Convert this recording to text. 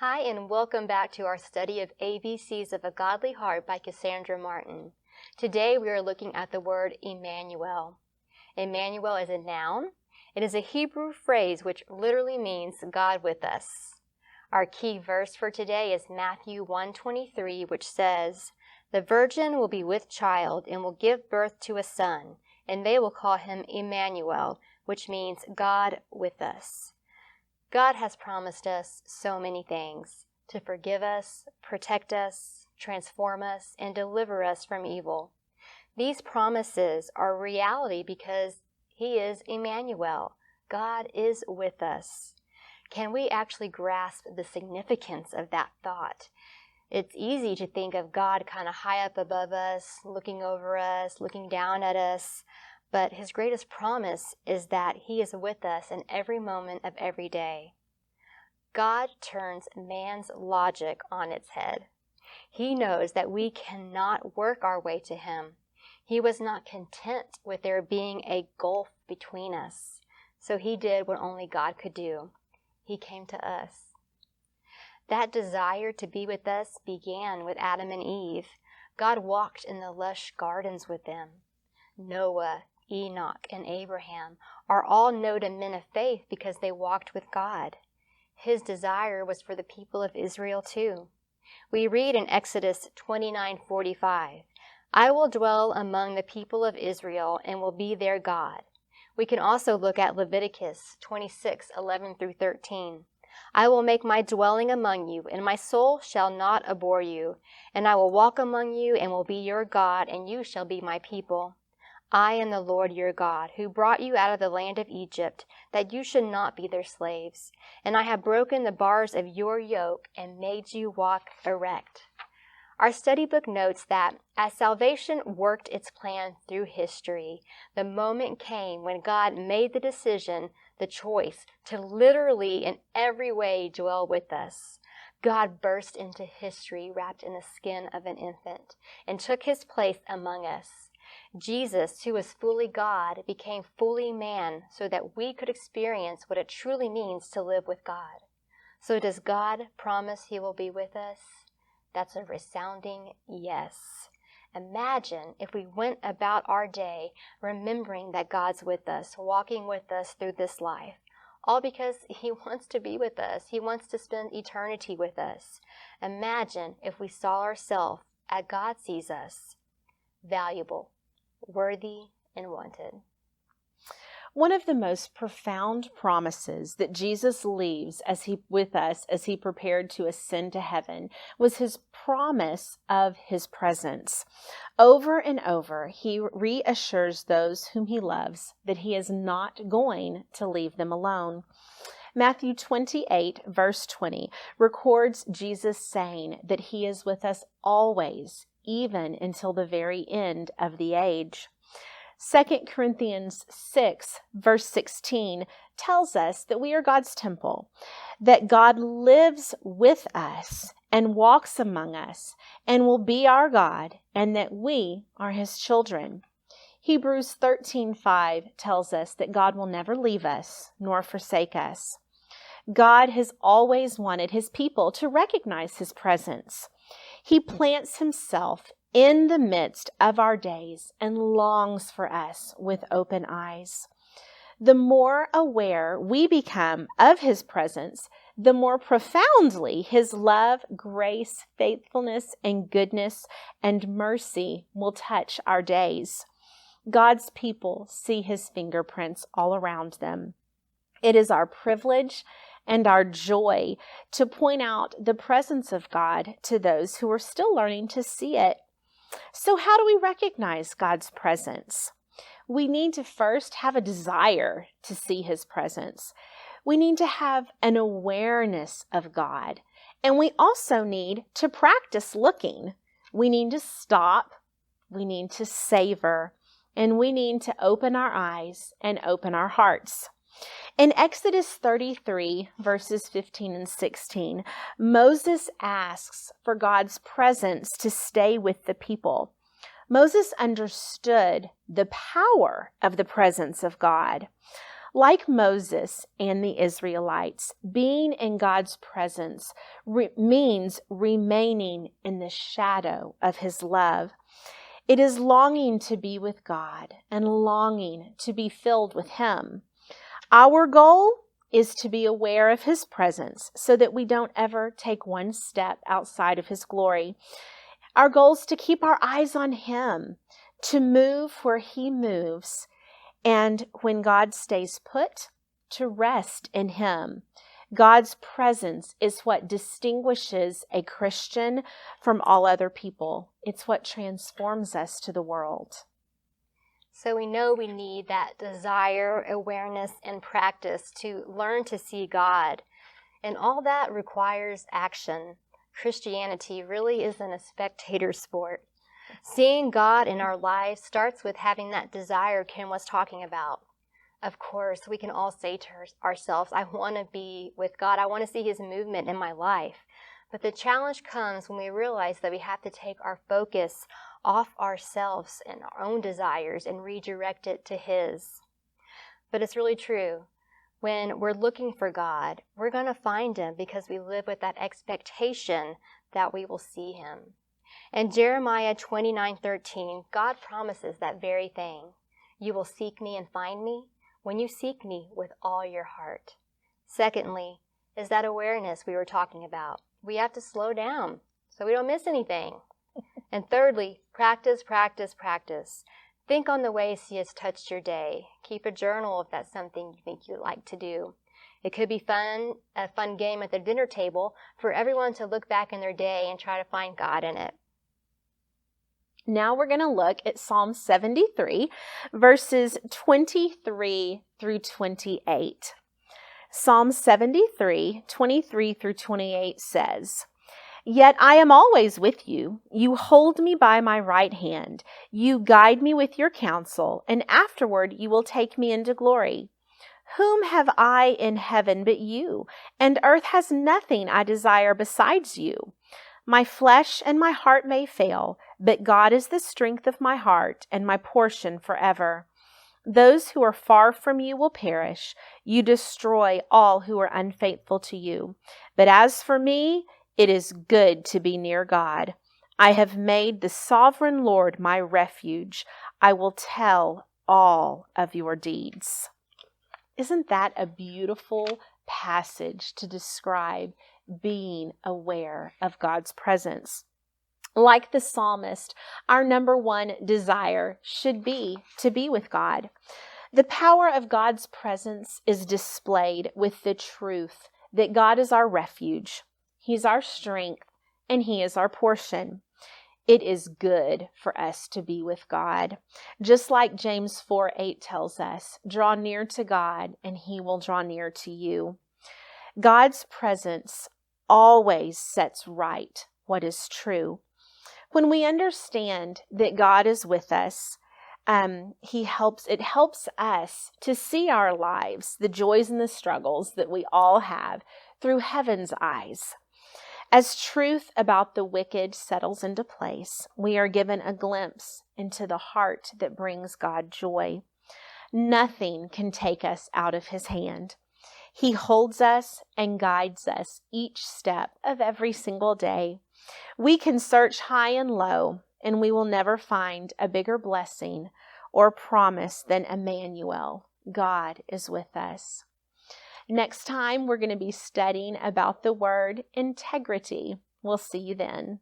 Hi, and welcome back to our study of ABCs of a Godly Heart by Cassandra Martin. Today we are looking at the word Immanuel. Immanuel is a noun. It is a Hebrew phrase which literally means God with us. Our key verse for today is Matthew 1:23, which says, "The virgin will be with child and will give birth to a son, and they will call him Immanuel," which means God with us. God has promised us so many things: to forgive us, protect us, transform us, and deliver us from evil. These promises are reality because He is Immanuel. God is with us. Can we actually grasp the significance of that thought? It's easy to think of God kind of high up above us, looking over us, looking down at us. But His greatest promise is that He is with us in every moment of every day. God turns man's logic on its head. He knows that we cannot work our way to Him. He was not content with there being a gulf between us. So He did what only God could do. He came to us. That desire to be with us began with Adam and Eve. God walked in the lush gardens with them. Noah, Enoch, and Abraham are all noted men of faith because they walked with God. His desire was for the people of Israel too. We read in Exodus 29:45, "I will dwell among the people of Israel and will be their God." We can also look at Leviticus 26:11-13. "I will make my dwelling among you, and my soul shall not abhor you. And I will walk among you and will be your God, and you shall be my people. I am the Lord your God, who brought you out of the land of Egypt, that you should not be their slaves. And I have broken the bars of your yoke and made you walk erect." Our study book notes that as salvation worked its plan through history, the moment came when God made the decision, the choice, to literally in every way dwell with us. God burst into history wrapped in the skin of an infant and took His place among us. Jesus, who was fully God, became fully man so that we could experience what it truly means to live with God. So does God promise He will be with us? That's a resounding yes. Imagine if we went about our day remembering that God's with us, walking with us through this life, all because He wants to be with us. He wants to spend eternity with us. Imagine if we saw ourselves as God sees us: valuable, worthy, and wanted. One of the most profound promises that Jesus leaves with us as He prepared to ascend to heaven was His promise of His presence. Over and over, He reassures those whom He loves that He is not going to leave them alone. Matthew 28, verse 20, records Jesus saying that He is with us always, even until the very end of the age. 2 Corinthians 6, verse 16 tells us that we are God's temple, that God lives with us and walks among us and will be our God, and that we are His children. Hebrews 13:5 tells us that God will never leave us nor forsake us. God has always wanted His people to recognize His presence. He plants Himself in the midst of our days and longs for us with open eyes. The more aware we become of His presence, the more profoundly His love, grace, faithfulness, and goodness and mercy will touch our days. God's people see His fingerprints all around them. It is our privilege and our joy to point out the presence of God to those who are still learning to see it. So how do we recognize God's presence? We need to first have a desire to see His presence. We need to have an awareness of God. And we also need to practice looking. We need to stop. We need to savor. And we need to open our eyes and open our hearts. In Exodus 33, verses 15 and 16, Moses asks for God's presence to stay with the people. Moses understood the power of the presence of God. Like Moses and the Israelites, being in God's presence means remaining in the shadow of his love. It is longing to be with God and longing to be filled with him. Our goal is to be aware of his presence so that we don't ever take one step outside of his glory. Our goal is to keep our eyes on him, to move where he moves, and when God stays put, to rest in him. God's presence is what distinguishes a Christian from all other people. It's what transforms us to the world. So we know we need that desire, awareness, and practice to learn to see God. And all that requires action. Christianity really isn't a spectator sport. Seeing God in our lives starts with having that desire Kim was talking about. Of course, we can all say to ourselves, I want to be with God. I want to see his movement in my life. But the challenge comes when we realize that we have to take our focus off ourselves and our own desires and redirect it to his. But it's really true. When we're looking for God, we're going to find him because we live with that expectation that we will see him. In Jeremiah 29:13, God promises that very thing. You will seek me and find me when you seek me with all your heart. Secondly, is that awareness we were talking about. We have to slow down so we don't miss anything. And thirdly, practice, practice, practice. Think on the ways he has touched your day. Keep a journal if that's something you think you'd like to do. It could be a fun game at the dinner table for everyone to look back in their day and try to find God in it. Now we're going to look at Psalm 73, verses 23 through 28. Psalm 73, 23 through 28 says, Yet I am always with you. You hold me by my right hand. You guide me with your counsel, and afterward you will take me into glory. Whom have I in heaven but you? And earth has nothing I desire besides you. My flesh and my heart may fail, but God is the strength of my heart and my portion forever. Those who are far from you will perish. You destroy all who are unfaithful to you. But as for me, it is good to be near God. I have made the sovereign Lord my refuge. I will tell all of your deeds. Isn't that a beautiful passage to describe being aware of God's presence? Like the psalmist, our number one desire should be to be with God. The power of God's presence is displayed with the truth that God is our refuge. He's our strength, and he is our portion. It is good for us to be with God. Just like James 4:8 tells us, draw near to God, and he will draw near to you. God's presence always sets right what is true. When we understand that God is with us, it helps us to see our lives, the joys and the struggles that we all have, through heaven's eyes. As truth about the wicked settles into place, we are given a glimpse into the heart that brings God joy. Nothing can take us out of his hand. He holds us and guides us each step of every single day. We can search high and low, and we will never find a bigger blessing or promise than Immanuel. God is with us. Next time, we're going to be studying about the word integrity. We'll see you then.